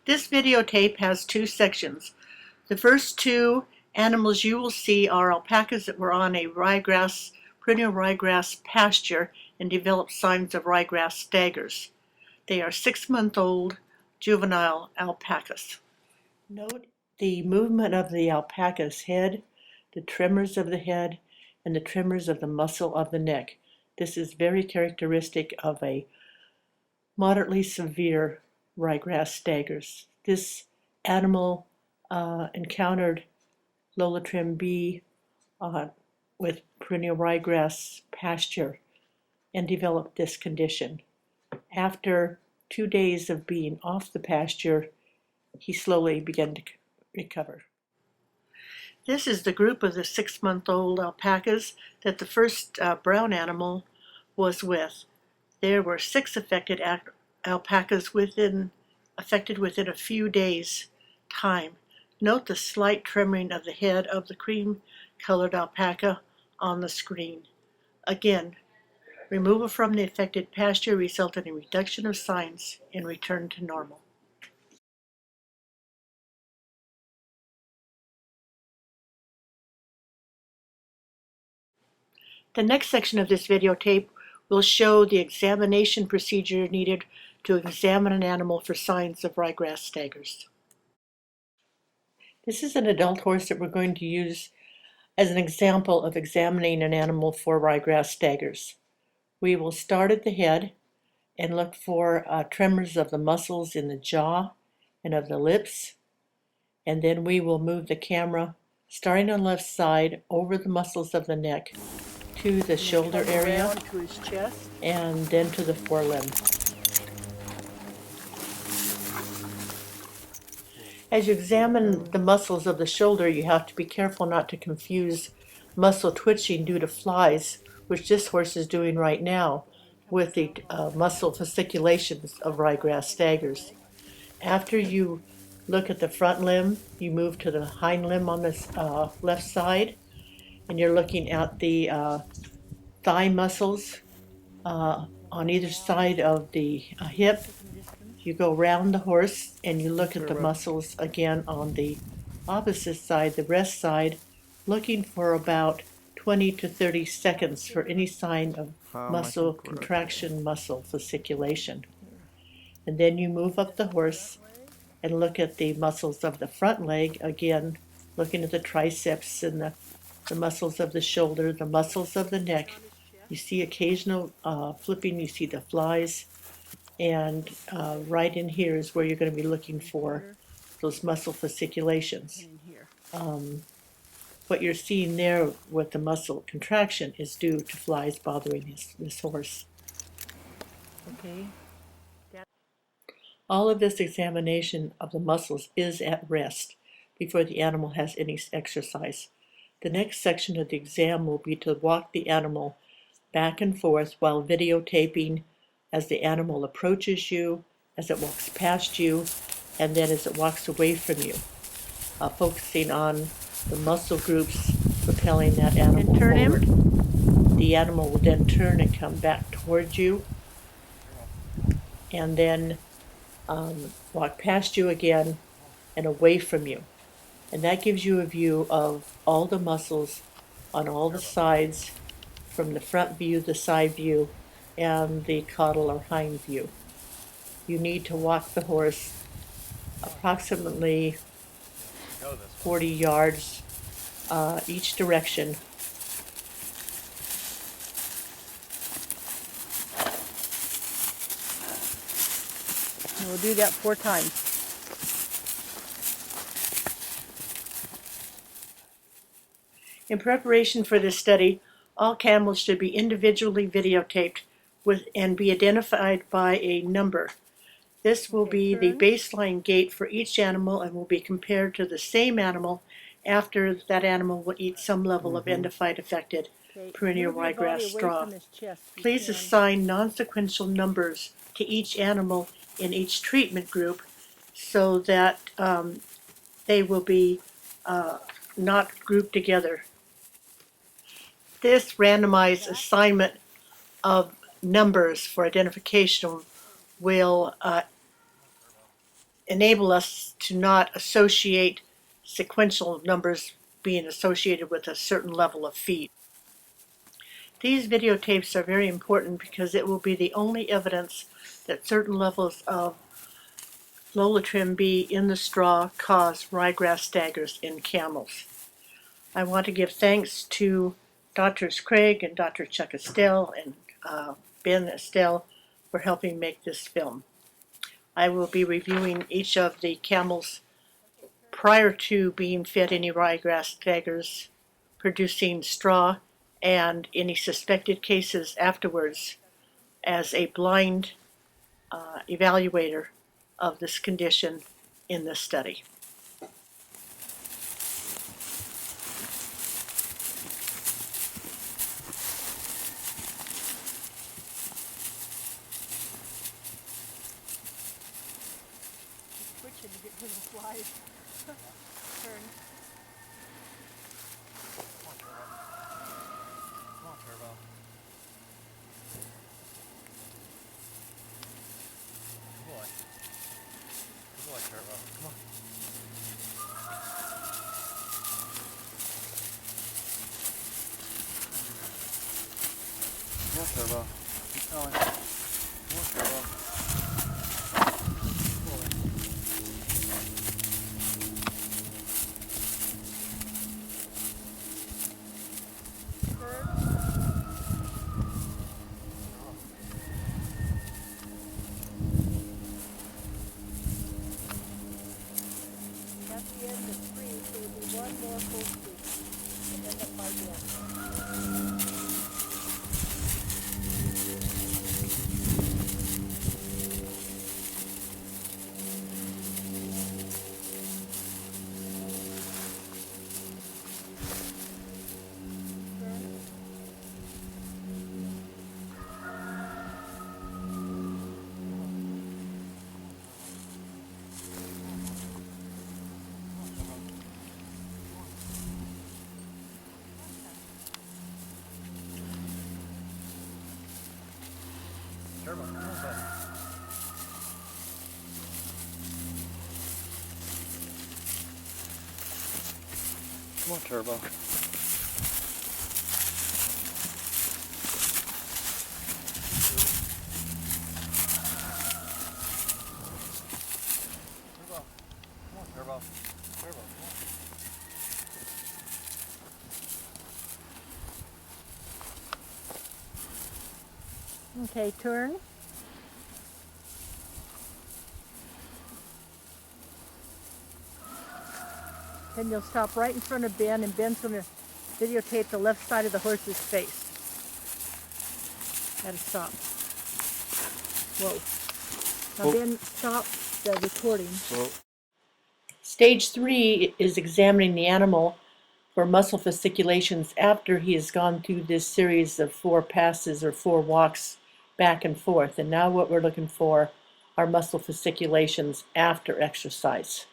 This videotape has two sections. The first two animals you will see are alpacas that were on a perennial ryegrass pasture and developed signs of ryegrass staggers. They are 6-month-old juvenile alpacas. Note the movement of the alpaca's head, the tremors of the head, and the tremors of the muscle of the neck. This is very characteristic of a moderately severe ryegrass staggers. This animal encountered Lolotrim B with perennial ryegrass pasture and developed this condition. After 2 days of being off the pasture, he slowly began to recover. This is the group of the 6-month-old alpacas that the first brown animal was with. There were 6 affected alpacas affected within a few days' time. Note the slight tremoring of the head of the cream-colored alpaca on the screen. Again, removal from the affected pasture resulted in reduction of signs and return to normal. The next section of this videotape will show the examination procedure needed to examine an animal for signs of ryegrass staggers. This is an adult horse that we're going to use as an example of examining an animal for ryegrass staggers. We will start at the head and look for tremors of the muscles in the jaw and of the lips, and then we will move the camera starting on the left side over the muscles of the neck to the shoulder area to his chest, and then to the forelimb. As you examine the muscles of the shoulder, you have to be careful not to confuse muscle twitching due to flies, which this horse is doing right now, with the muscle fasciculations of ryegrass staggers. After you look at the front limb, you move to the hind limb on this left side, and you're looking at the thigh muscles on either side of the hip. You go around the horse and you look at the muscles again on the opposite side, the rest side, looking for about 20 to 30 seconds for any sign of muscle contraction, muscle fasciculation. And then you move up the horse and look at the muscles of the front leg, again looking at the triceps and the muscles of the shoulder, the muscles of the neck. You see occasional flipping, you see the flies, and right in here is where you're going to be looking for those muscle fasciculations. What you're seeing there with the muscle contraction is due to flies bothering this horse. Okay. All of this examination of the muscles is at rest before the animal has any exercise. The next section of the exam will be to walk the animal back and forth while videotaping as the animal approaches you, as it walks past you, and then as it walks away from you, focusing on the muscle groups propelling that animal forward. The animal will then turn and come back towards you, and then walk past you again and away from you. And that gives you a view of all the muscles on all the sides, from the front view, the side view, and the caudal or hind view. You need to walk the horse approximately 40 yards each direction. And we'll do that 4 times. In preparation for this study, all camels should be individually videotaped and be identified by a number. This will be the baseline gait for each animal and will be compared to the same animal after that animal will eat some level of endophyte affected perennial ryegrass straw. Please assign non-sequential numbers to each animal in each treatment group so that they will be not grouped together. This randomized assignment of numbers for identification will enable us to not associate sequential numbers being associated with a certain level of feed. These videotapes are very important because it will be the only evidence that certain levels of Lolotrim B in the straw cause ryegrass staggers in camels. I want to give thanks to Drs. Craig and Dr. Chuck Estelle and Ben Estelle for helping make this film. I will be reviewing each of the camels prior to being fed any ryegrass staggers, producing straw, and any suspected cases afterwards as a blind evaluator of this condition in this study. Switching to get to the slide. Turn. Come on, Turbo. Good boy. Good boy, Turbo. Come on. Come on, Turbo. Keep going. Come on, Turbo. Good boy. At the end of 3, there will be one more full sweep, and then the 5 end. Turbo, come on, bud. Come on, Turbo. Turbo. Come on, Turbo. Turbo, come on. Okay, turn. Then you'll stop right in front of Ben, and Ben's going to videotape the left side of the horse's face. Gotta stop. Whoa. Now Ben, stop the recording. Whoa. Stage 3 is examining the animal for muscle fasciculations after he has gone through this series of 4 passes or 4 walks back and forth. And now what we're looking for are muscle fasciculations after exercise.